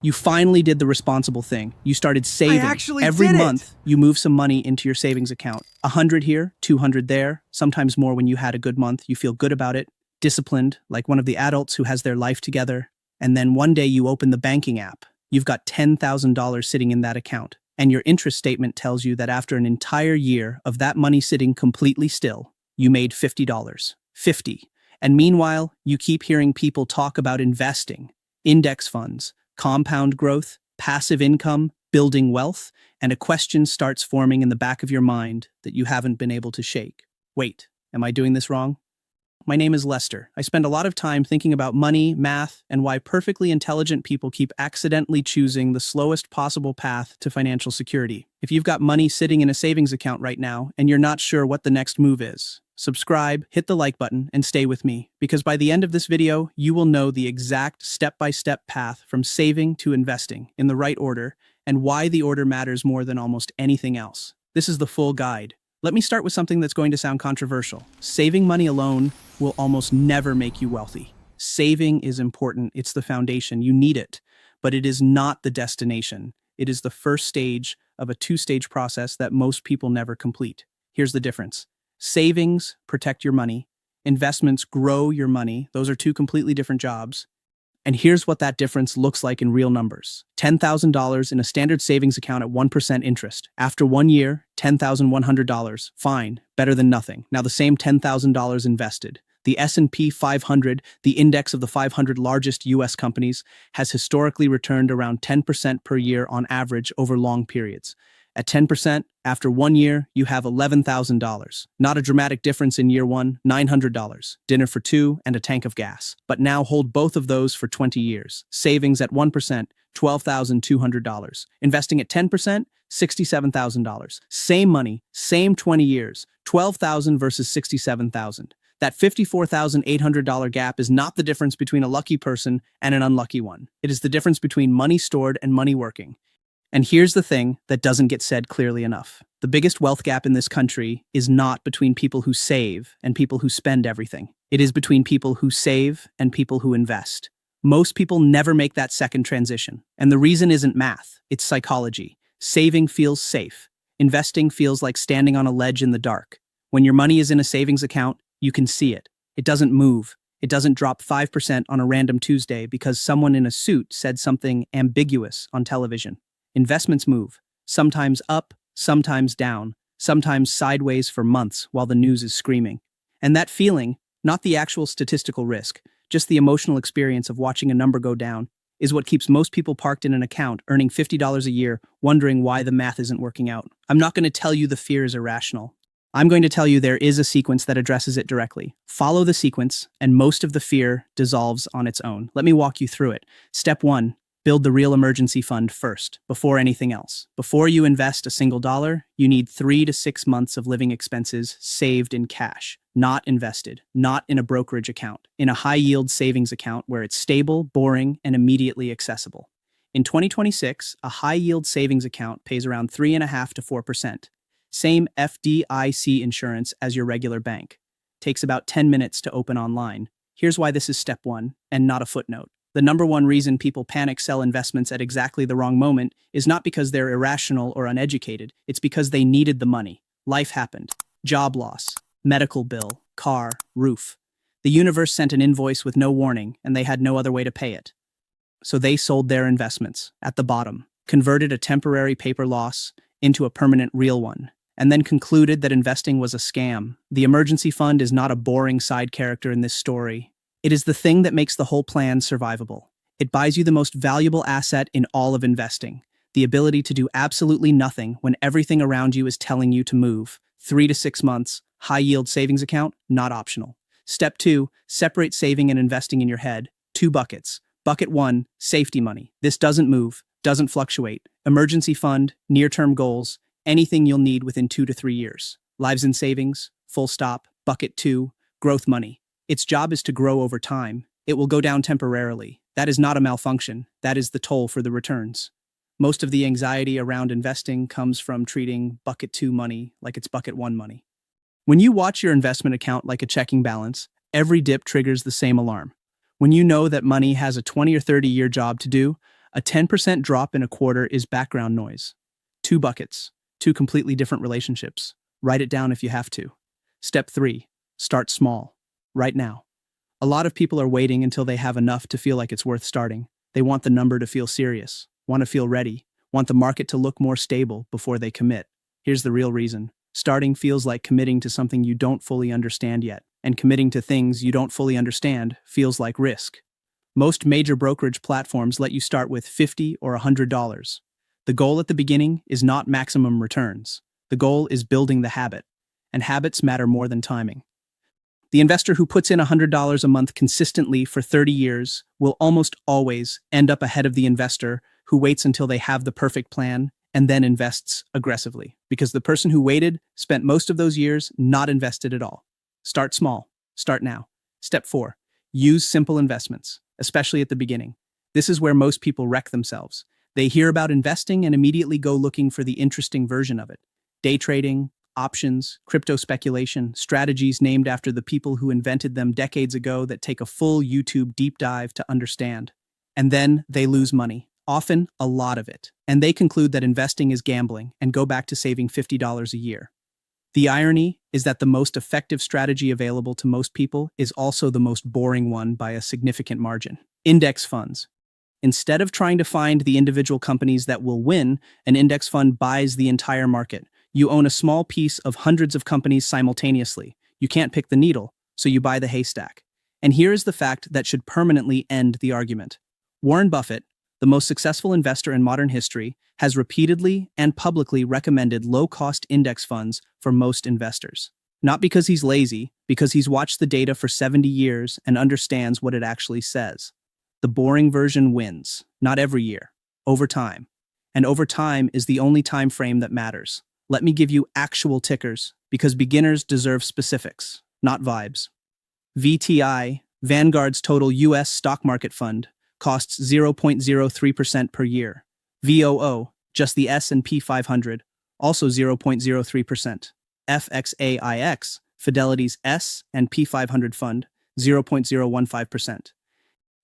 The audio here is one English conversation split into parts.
You finally did the responsible thing. You started saving. actually Every did it! month, you move some money into your savings account. 100 here, 200 there, sometimes more when you had a good month. You feel good about it, disciplined, like one of the adults who has their life together. And then one day you open the banking app. You've got $10,000 sitting in that account. And your interest statement tells you that after an entire year of that money sitting completely still, you made $50. 50. And meanwhile, you keep hearing people talk about investing, index funds, compound growth, passive income, building wealth, and a question starts forming in the back of your mind that you haven't been able to shake. Wait, am I doing this wrong? My name is Lester. I spend a lot of time thinking about money, math, and why perfectly intelligent people keep accidentally choosing the slowest possible path to financial security. If you've got money sitting in a savings account right now and you're not sure what the next move is, subscribe, hit the like button, and stay with me, because by the end of this video, you will know the exact step-by-step path from saving to investing in the right order and why the order matters more than almost anything else. This is the full guide. Let me start with something that's going to sound controversial. Saving money alone will almost never make you wealthy. Saving is important. It's the foundation. You need it, but it is not the destination. It is the first stage of a two-stage process that most people never complete. Here's the difference. Savings protect your money. Investments grow your money. Those are two completely different jobs. And here's what that difference looks like in real numbers. $10,000 in a standard savings account at 1% interest. After 1 year, $10,100. Fine, better than nothing. Now the same $10,000 invested. The S&P 500, the index of the 500 largest US companies, has historically returned around 10% per year on average over long periods. At 10%, after 1 year, you have $11,000. Not a dramatic difference in year one, $900. Dinner for two and a tank of gas. But now hold both of those for 20 years. Savings at 1%, $12,200. Investing at 10%, $67,000. Same money, same 20 years, $12,000 versus $67,000. That $54,800 gap is not the difference between a lucky person and an unlucky one. It is the difference between money stored and money working. And here's the thing that doesn't get said clearly enough. The biggest wealth gap in this country is not between people who save and people who spend everything. It is between people who save and people who invest. Most people never make that second transition. And the reason isn't math, it's psychology. Saving feels safe. Investing feels like standing on a ledge in the dark. When your money is in a savings account, you can see it. It doesn't move. It doesn't drop 5% on a random Tuesday because someone in a suit said something ambiguous on television. Investments move, sometimes up, sometimes down, sometimes sideways for months while the news is screaming. And that feeling, not the actual statistical risk, just the emotional experience of watching a number go down, is what keeps most people parked in an account earning $50 a year, wondering why the math isn't working out. I'm not going to tell you the fear is irrational. I'm going to tell you there is a sequence that addresses it directly. Follow the sequence, and most of the fear dissolves on its own. Let me walk you through it. Step 1. Build the real emergency fund first, before anything else. Before you invest a single dollar, you need 3 to 6 months of living expenses saved in cash, not invested, not in a brokerage account, in a high-yield savings account where it's stable, boring, and immediately accessible. In 2026, a high-yield savings account pays around 3.5% to 4%. Same FDIC insurance as your regular bank. Takes about 10 minutes to open online. Here's why this is step 1, and not a footnote. The number one reason people panic sell investments at exactly the wrong moment is not because they're irrational or uneducated, it's because they needed the money. Life happened. Job loss, medical bill, car, roof. The universe sent an invoice with no warning, and they had no other way to pay it. So they sold their investments, at the bottom, converted a temporary paper loss into a permanent real one, and then concluded that investing was a scam. The emergency fund is not a boring side character in this story. It is the thing that makes the whole plan survivable. It buys you the most valuable asset in all of investing, the ability to do absolutely nothing when everything around you is telling you to move. 3 to 6 months, high-yield savings account, not optional. Step 2, separate saving and investing in your head. 2 buckets. Bucket 1, safety money. This doesn't move, doesn't fluctuate. Emergency fund, near-term goals, anything you'll need within 2 to 3 years. Lives in savings, full stop. Bucket 2, growth money. Its job is to grow over time. It will go down temporarily. That is not a malfunction. That is the toll for the returns. Most of the anxiety around investing comes from treating bucket 2 money like it's bucket 1 money. When you watch your investment account like a checking balance, every dip triggers the same alarm. When you know that money has a 20 or 30-year job to do, A 10% drop in a quarter is background noise. Two buckets, two completely different relationships. Write it down if you have to. Step 3. Start small. Right now. A lot of people are waiting until they have enough to feel like it's worth starting. They want the number to feel serious, want to feel ready, want the market to look more stable before they commit. Here's the real reason. Starting feels like committing to something you don't fully understand yet, and committing to things you don't fully understand feels like risk. Most major brokerage platforms let you start with $50 or $100. The goal at the beginning is not maximum returns. The goal is building the habit, and habits matter more than timing. The investor who puts in $100 a month consistently for 30 years will almost always end up ahead of the investor who waits until they have the perfect plan and then invests aggressively, because the person who waited spent most of those years not invested at all. Start small. Start now. Step 4. Use simple investments, especially at the beginning. This is where most people wreck themselves. They hear about investing and immediately go looking for the interesting version of it. Day trading, options, crypto speculation, strategies named after the people who invented them decades ago that take a full YouTube deep dive to understand. And then they lose money, often a lot of it. And they conclude that investing is gambling and go back to saving $50 a year. The irony is that the most effective strategy available to most people is also the most boring one by a significant margin. Index funds. Instead of trying to find the individual companies that will win, an index fund buys the entire market. You own a small piece of hundreds of companies simultaneously. You can't pick the needle, so you buy the haystack. And here is the fact that should permanently end the argument. Warren Buffett, the most successful investor in modern history, has repeatedly and publicly recommended low-cost index funds for most investors. Not because he's lazy, because he's watched the data for 70 years and understands what it actually says. The boring version wins, not every year, over time. And over time is the only time frame that matters. Let me give you actual tickers, because beginners deserve specifics, not vibes. VTI, Vanguard's total U.S. stock market fund, costs 0.03% per year. VOO, just the S&P 500, also 0.03%. FXAIX, Fidelity's S&P 500 fund, 0.015%.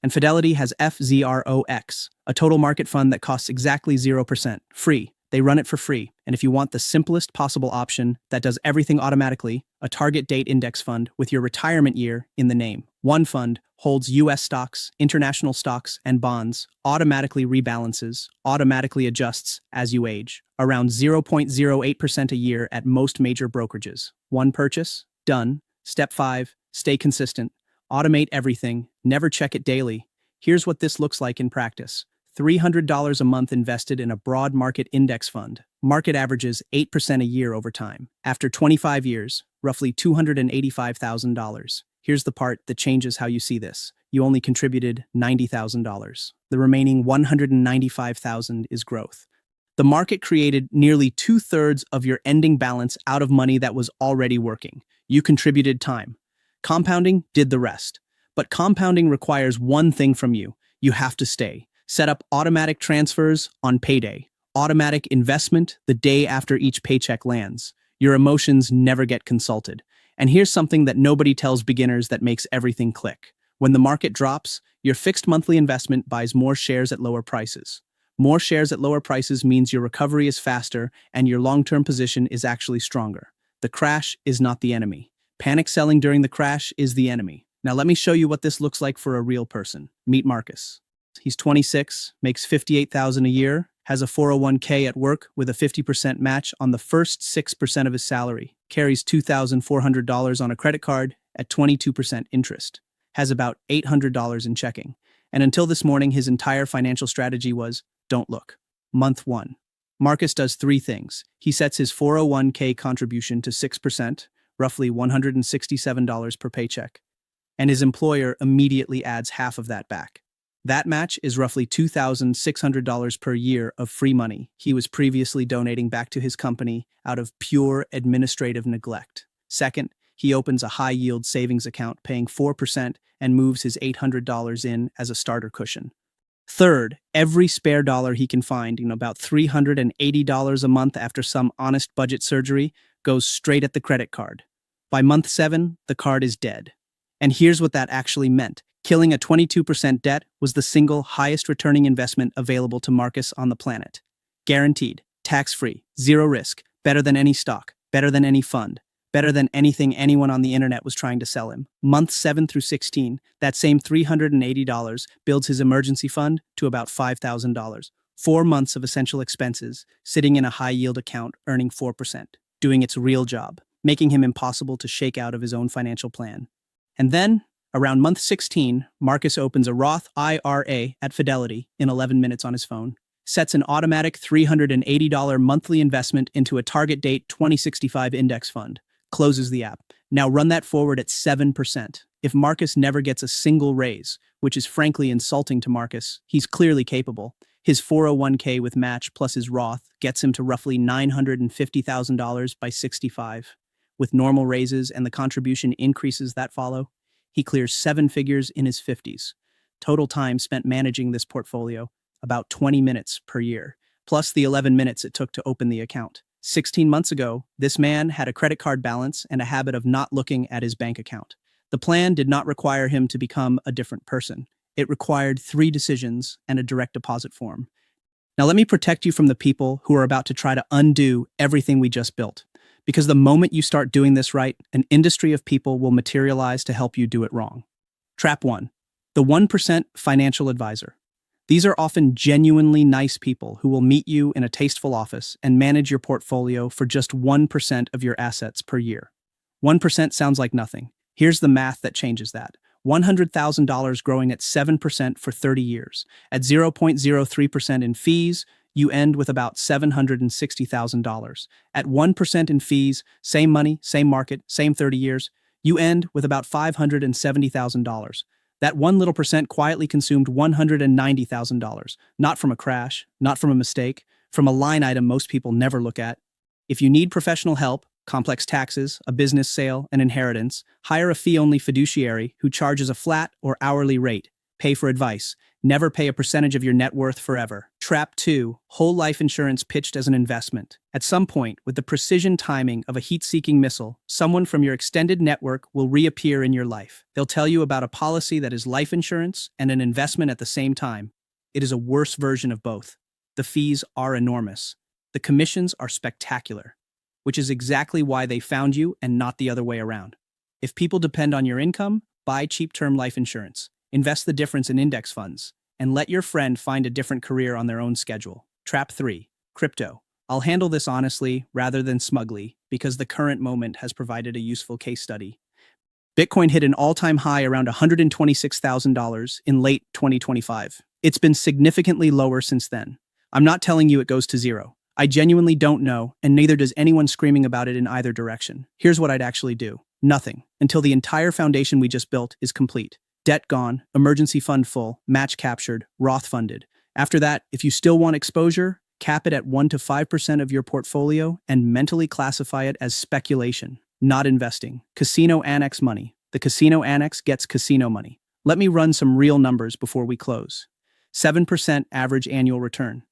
And Fidelity has FZROX, a total market fund that costs exactly 0%, free. They run it for free, and if you want the simplest possible option that does everything automatically, a target date index fund with your retirement year in the name. One fund holds U.S. stocks, international stocks, and bonds, automatically rebalances, automatically adjusts as you age, around 0.08% a year at most major brokerages. One purchase, done. Step 5, stay consistent. Automate everything, never check it daily. Here's what this looks like in practice. $300 a month invested in a broad market index fund. Market averages 8% a year over time. After 25 years, roughly $285,000. Here's the part that changes how you see this. You only contributed $90,000. The remaining $195,000 is growth. The market created nearly 2/3 of your ending balance out of money that was already working. You contributed time. Compounding did the rest. But compounding requires one thing from you. You have to stay. Set up automatic transfers on payday. Automatic investment the day after each paycheck lands. Your emotions never get consulted. And here's something that nobody tells beginners that makes everything click. When the market drops, your fixed monthly investment buys more shares at lower prices. More shares at lower prices means your recovery is faster and your long-term position is actually stronger. The crash is not the enemy. Panic selling during the crash is the enemy. Now let me show you what this looks like for a real person. Meet Marcus. He's 26, makes $58,000 a year, has a 401k at work with a 50% match on the first 6% of his salary, carries $2,400 on a credit card at 22% interest, has about $800 in checking. And until this morning, his entire financial strategy was, don't look. Month 1. Marcus does 3 things. He sets his 401k contribution to 6%, roughly $167 per paycheck, and his employer immediately adds half of that back. That match is roughly $2,600 per year of free money he was previously donating back to his company out of pure administrative neglect. Second, he opens a high-yield savings account paying 4% and moves his $800 in as a starter cushion. Third, every spare dollar he can find, about $380 a month after some honest budget surgery, goes straight at the credit card. By month 7, the card is dead. And here's what that actually meant. Killing a 22% debt was the single highest returning investment available to Marcus on the planet. Guaranteed, tax-free, zero risk, better than any stock, better than any fund, better than anything anyone on the internet was trying to sell him. Months 7 through 16, that same $380 builds his emergency fund to about $5,000. 4 months of essential expenses, sitting in a high-yield account earning 4%, doing its real job, making him impossible to shake out of his own financial plan. And then, around month 16, Marcus opens a Roth IRA at Fidelity in 11 minutes on his phone, sets an automatic $380 monthly investment into a target date 2065 index fund, closes the app. Now run that forward at 7%. If Marcus never gets a single raise, which is frankly insulting to Marcus, he's clearly capable. His 401k with match plus his Roth gets him to roughly $950,000 by 65. With normal raises and the contribution increases that follow, he clears 7 figures in his 50s. Total time spent managing this portfolio, about 20 minutes per year, plus the 11 minutes it took to open the account. 16 months ago, this man had a credit card balance and a habit of not looking at his bank account. The plan did not require him to become a different person. It required 3 decisions and a direct deposit form. Now let me protect you from the people who are about to try to undo everything we just built. Because the moment you start doing this right, an industry of people will materialize to help you do it wrong. Trap 1. The 1% financial advisor. These are often genuinely nice people who will meet you in a tasteful office and manage your portfolio for just 1% of your assets per year. 1% sounds like nothing. Here's the math that changes that. $100,000 growing at 7% for 30 years. At 0.03% in fees, you end with about $760,000. At 1% in fees, same money, same market, same 30 years, you end with about $570,000. That one little percent quietly consumed $190,000, not from a crash, not from a mistake, from a line item most people never look at. If you need professional help, complex taxes, a business sale, an inheritance, hire a fee-only fiduciary who charges a flat or hourly rate. Pay for advice. Never pay a percentage of your net worth forever. Trap 2. Whole life insurance pitched as an investment. At some point, with the precision timing of a heat-seeking missile, someone from your extended network will reappear in your life. They'll tell you about a policy that is life insurance and an investment at the same time. It is a worse version of both. The fees are enormous. The commissions are spectacular, which is exactly why they found you and not the other way around. If people depend on your income, buy cheap term life insurance. Invest the difference in index funds, and let your friend find a different career on their own schedule. Trap 3. Crypto. I'll handle this honestly rather than smugly because the current moment has provided a useful case study. Bitcoin hit an all-time high around $126,000 in late 2025. It's been significantly lower since then. I'm not telling you it goes to zero. I genuinely don't know, and neither does anyone screaming about it in either direction. Here's what I'd actually do. Nothing, until the entire foundation we just built is complete. Debt gone, emergency fund full, match captured, Roth funded. After that, if you still want exposure, cap it at 1 to 5% of your portfolio and mentally classify it as speculation, not investing. Casino annex money. The casino annex gets casino money. Let me run some real numbers before we close. 7% average annual return.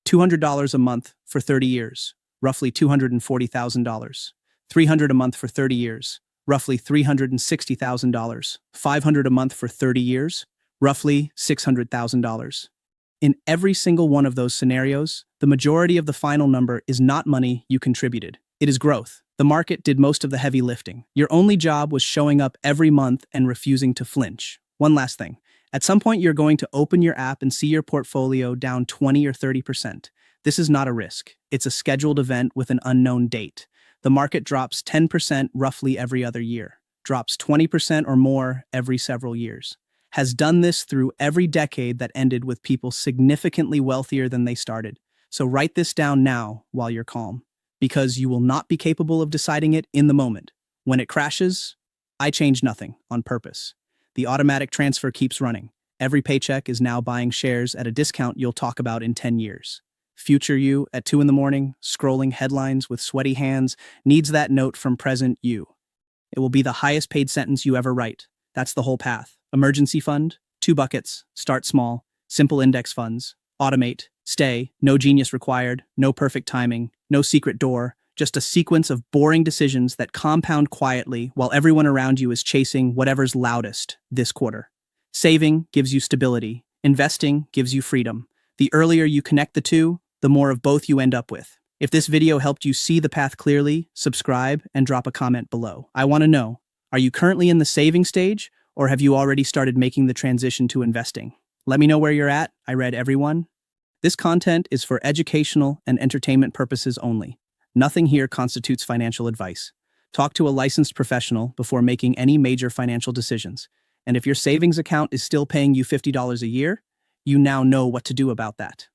$200 a month for 30 years, roughly $240,000. $300 a month for 30 years. Roughly $360,000, $500 a month for 30 years, roughly $600,000. In every single one of those scenarios, the majority of the final number is not money you contributed. It is growth. The market did most of the heavy lifting. Your only job was showing up every month and refusing to flinch. One last thing. At some point, you're going to open your app and see your portfolio down 20 or 30%. This is not a risk. It's a scheduled event with an unknown date. The market drops 10% roughly every other year, drops 20% or more every several years, has done this through every decade that ended with people significantly wealthier than they started. So write this down now while you're calm, because you will not be capable of deciding it in the moment. When it crashes, I change nothing on purpose. The automatic transfer keeps running. Every paycheck is now buying shares at a discount you'll talk about in 10 years. Future you, at 2 a.m, scrolling headlines with sweaty hands, needs that note from present you. It will be the highest paid sentence you ever write. That's the whole path. Emergency fund, 2 buckets, start small, simple index funds, automate, stay, no genius required, no perfect timing, no secret door, just a sequence of boring decisions that compound quietly while everyone around you is chasing whatever's loudest this quarter. Saving gives you stability. Investing gives you freedom. The earlier you connect the two, the more of both you end up with. If this video helped you see the path clearly, subscribe and drop a comment below. I want to know, are you currently in the saving stage, or have you already started making the transition to investing? Let me know where you're at. I read everyone. This content is for educational and entertainment purposes only. Nothing here constitutes financial advice. Talk to a licensed professional before making any major financial decisions. And if your savings account is still paying you $50 a year, you now know what to do about that.